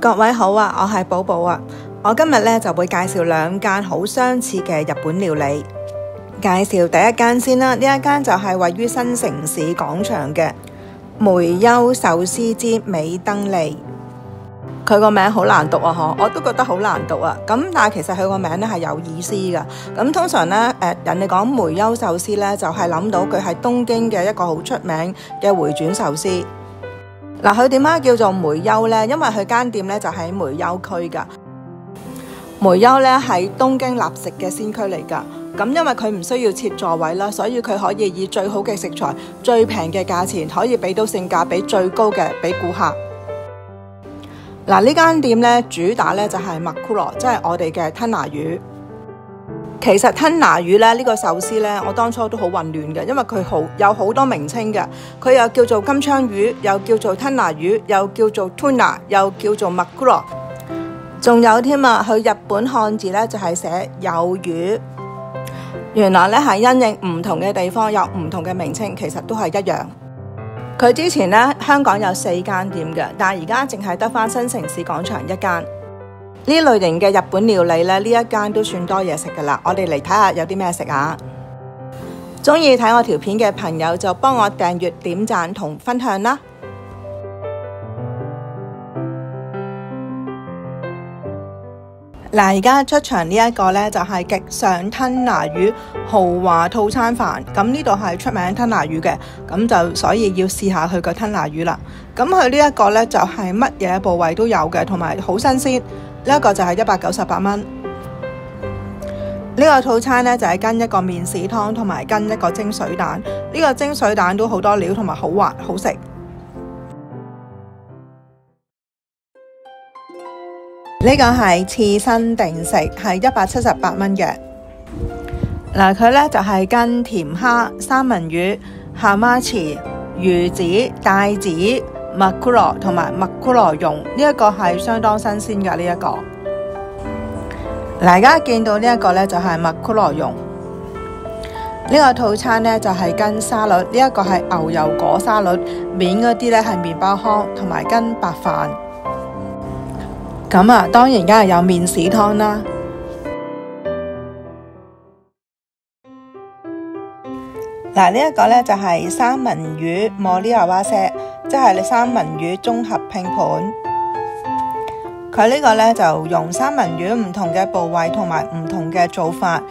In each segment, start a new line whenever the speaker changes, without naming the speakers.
各位好啊，我係寶寶啊。我今日咧就會介紹兩間好相似嘅日本料理。介紹第一間先啦，呢一間就係位於新城市廣場嘅梅優壽司之美登利。佢個名好難讀啊，我都覺得好難讀啊。咁但係其實佢個名咧係有意思㗎。咁通常咧，人哋講梅優壽司咧，就係諗到佢係東京嘅一個好出名嘅回轉壽司。嗱，佢點解叫做梅優呢？因為佢間店咧就喺梅優區㗎。梅優咧係東京立食嘅先驅嚟㗎。咁因為佢唔需要設座位啦，所以佢可以以最好嘅食材、最平嘅價錢，可以俾到性價比最高嘅俾顧客。嗱，呢間店咧主打咧就係マクロ，即係我哋嘅吞拿魚。其實吞拿魚咧呢個壽司咧，我當初都好混亂嘅，因為佢有好多名稱嘅，佢又叫做金槍魚，又叫做吞拿魚，又叫做 tuna， 又叫做マクロ，仲有添啊！佢日本漢字咧就係寫有魚。原來咧係因應唔同嘅地方有唔同嘅名稱，其實都係一樣。佢之前咧香港有4間店嘅，但係而家淨係得返新城市廣場一間。呢類型嘅日本料理咧，呢一間都算多嘢食噶啦。我哋嚟睇下有啲咩食啊！中意睇我條片嘅朋友就幫我訂閱、點讚同分享啦。嗱，而家出場呢一個呢，就係極上吞拿魚豪華套餐飯。咁呢度係出名吞拿魚嘅，咁就所以要試下佢個吞拿魚啦。咁佢呢一個呢，就係乜嘢部位都有嘅，同埋好新鮮。呢一個就係198蚊。呢個套餐呢，就係跟一個麵豉湯同埋跟一個蒸水蛋。呢個蒸水蛋都好多料同埋好滑好食。呢個係刺身定食，係178蚊嘅。嗱，佢呢就係跟甜蝦、三文魚、蛤媽池、魚子、帶子、マクロ同埋マクロ蓉，呢一個係相當新鮮嘅呢一個。嗱，而家見到呢一個呢就係マクロ蓉。呢個套餐呢就係跟沙律，呢一個係牛油果沙律，面嗰啲呢係麵包糠，同埋跟白飯。咁啊，當然梗係有麵豉湯啦。嗱，呢一個呢就係三文魚盛り合わせ，即係三文魚綜合拼盤。佢呢個呢就用三文魚唔同嘅部位同埋唔同嘅做法。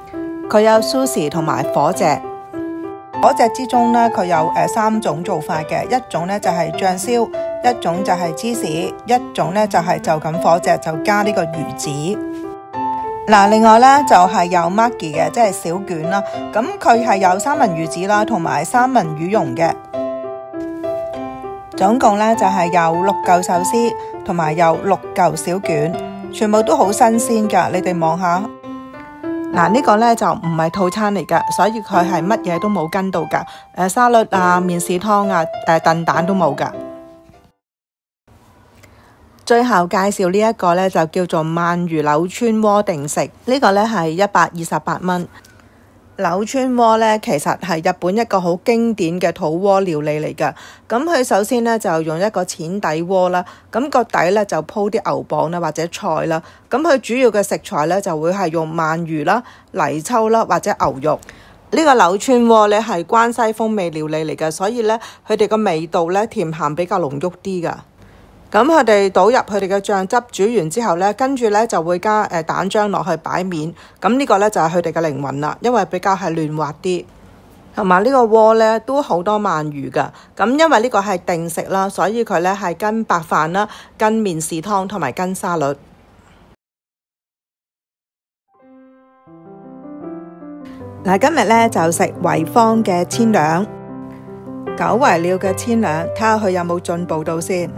佢有蘇士同埋火隻。火隻之中呢，佢有3種做法嘅，一種呢就係醬燒，一種就係芝士，一種呢就係就咁火隻就加呢個魚子。嗱，另外呢就係有 maki 嘅，即係小卷啦。咁佢係有三文魚子啦，同埋三文魚蓉嘅。總共呢就係有6嚿壽司，同埋有6嚿小卷，全部都好新鮮噶。你哋望下。嗱，呢個呢就唔係套餐嚟噶，所以佢係乜嘢都冇跟到噶。沙律啊、麵豉湯啊、燉蛋都冇噶。最後介紹呢一個呢，就叫做鰻魚柳川鍋定食，呢個呢係128蚊。柳川鍋呢，其實係日本一個好經典嘅土鍋料理嚟㗎。咁佢首先呢，就用一個淺底鍋啦，咁個底呢，就鋪啲牛蒡啦或者菜啦。咁佢主要嘅食材呢，就會係用鰻魚啦、泥鰍啦或者牛肉。呢個柳川鍋呢，係關西風味料理嚟㗎，所以呢，佢哋個味道呢，甜鹹比較濃郁啲㗎。咁佢哋倒入佢哋嘅醬汁，煮完之後呢，跟住呢就會加蛋漿落去擺面。咁呢個呢就係佢哋嘅靈魂啦，因為比較係嫩滑啲。同埋呢個鍋呢都好多鰻魚㗎。咁因為呢個係定食啦，所以佢呢係跟白飯啦、跟麵豉湯同埋跟沙律。嗱，今日呢就食惠坊嘅千兩，久違了嘅千兩，睇下佢有冇進步到先。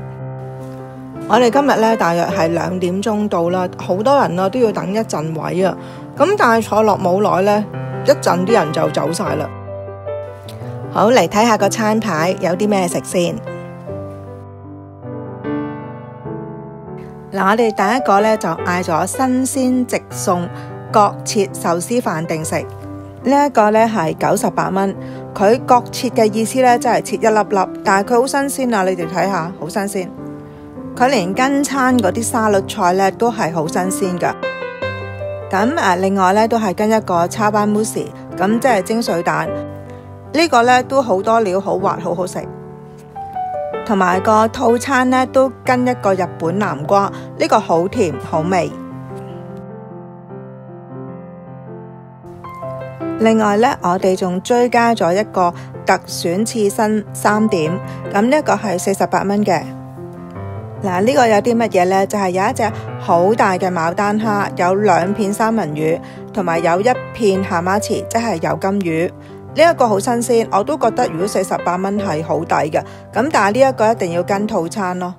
我哋今日呢大約係2點鐘到啦，好多人啊都要等一陣位啊。咁但係坐落冇耐呢，一陣啲人就走晒啦。好，嚟睇下個餐牌有啲咩食先。嗱，我哋第一個呢就嗌咗新鮮直送角切壽司飯定食。呢一個呢係98蚊，佢角切嘅意思呢，即係切一粒粒，但係佢好新鮮啊！你哋睇下，好新鮮。佢連跟餐嗰啲沙律菜咧都係好新鮮噶。咁另外咧都係跟一個叉班 mousse， 咁即係蒸水蛋。呢個咧都好多料，好滑，好好食。同埋個套餐咧都跟一個日本南瓜，呢個好甜好味。另外咧，我哋仲追加咗一個特選刺身3點，咁呢個係48蚊嘅。嗱，呢個有啲乜嘢呢？就係有一隻好大嘅牡丹蝦，有2片三文魚，同埋有1片蛤媽匙，即係有金魚。呢一個好新鮮，我都覺得如果48蚊係好抵嘅。咁但係呢一個一定要跟套餐咯。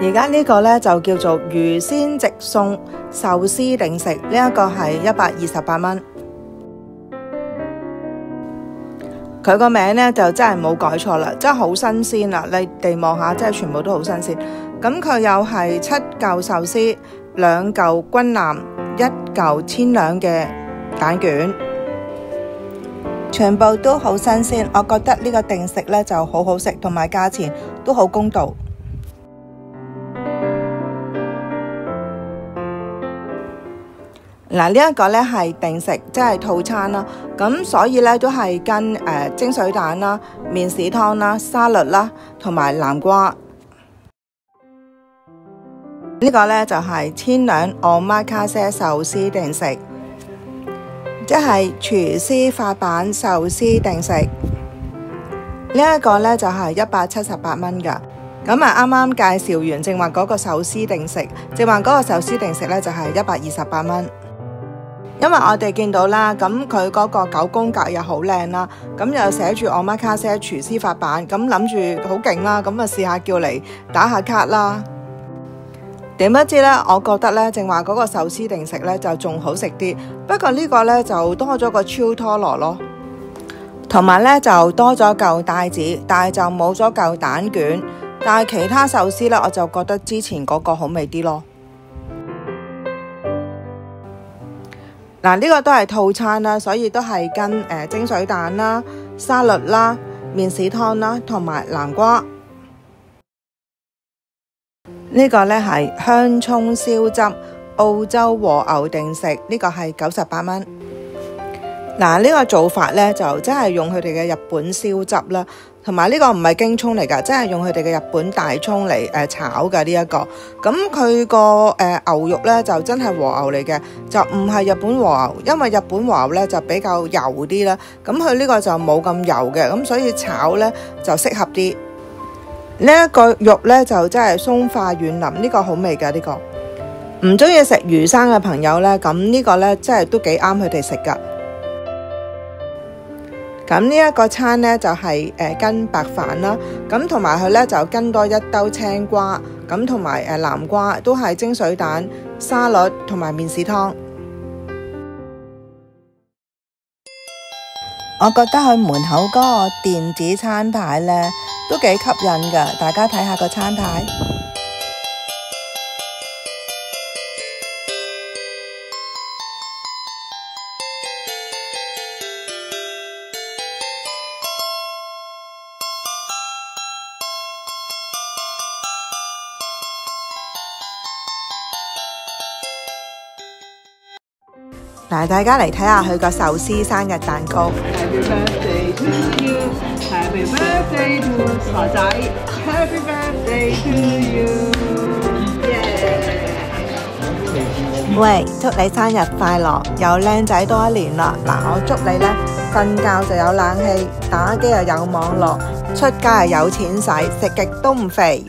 而家呢個呢，就叫做魚鮮直送壽司定食，呢一個係128蚊。佢個名呢，就真係冇改錯啦，真係好新鮮啦！你哋望下，真係全部都好新鮮。咁佢又係7嚿壽司、2嚿軍艦、1嚿千兩嘅蛋卷，全部都好新鮮。我覺得呢個定食呢就好好食，同埋價錢都好公道。嗱，呢一個呢係定食，即係套餐啦。咁所以呢都係跟蒸水蛋啦、麵豉湯啦、沙律啦，同埋南瓜。呢個呢就係千兩omakase壽司定食，即係廚師發辦壽司定食。呢一個呢就係178蚊㗎。咁啊，啱啱介紹完正話嗰個壽司定食，正話嗰個壽司定食呢就係128蚊。因為我哋見到啦，咁佢嗰個9宮格又好靚啦，咁又寫住omakase廚師發辦，咁諗住好勁啦，咁啊試下叫嚟打下卡啦。點不知呢？我覺得呢，正話嗰個壽司定食呢就仲好食啲，不過呢個呢就多咗個超拖羅咯，同埋呢就多咗嚿帶子，但係就冇咗嚿蛋卷。但係其他壽司呢，我就覺得之前嗰個好味啲咯。嗱，呢個都係套餐啦，所以都係跟蒸水蛋啦、沙律啦、麵豉湯啦，同埋南瓜。呢個呢係香蔥燒汁澳洲和牛定食，呢個係98蚊。嗱，呢個做法呢，就真係用佢哋嘅日本燒汁啦，同埋呢個唔係京葱嚟㗎，真係用佢哋嘅日本大葱嚟炒㗎呢一個。咁佢個牛肉呢，就真係和牛嚟嘅，就唔係日本和牛，因為日本和牛呢就比較油啲啦。咁佢呢個就冇咁油嘅，咁所以炒呢就適合啲。呢一個肉呢，就真係鬆化軟腍，呢個好味㗎呢個。唔中意食魚生嘅朋友呢，咁呢個呢，真係都幾啱佢哋食㗎。咁呢一個餐呢，就係跟白飯啦，咁同埋佢呢，就跟多1兜青瓜，咁同埋南瓜都係蒸水蛋、沙律同埋麵豉湯。我覺得佢門口嗰個電子餐牌呢，都幾吸引㗎，大家睇下個餐牌。嗱，大家嚟睇下佢個壽司生日蛋糕。Happy birthday to you, Happy birthday to 傻仔 ，Happy birthday to you， 喂，祝你生日快樂，又靚仔多1年啦！嗱，我祝你呢，瞓覺就有冷氣，打機又有網絡，出街又有錢使，食極都唔肥。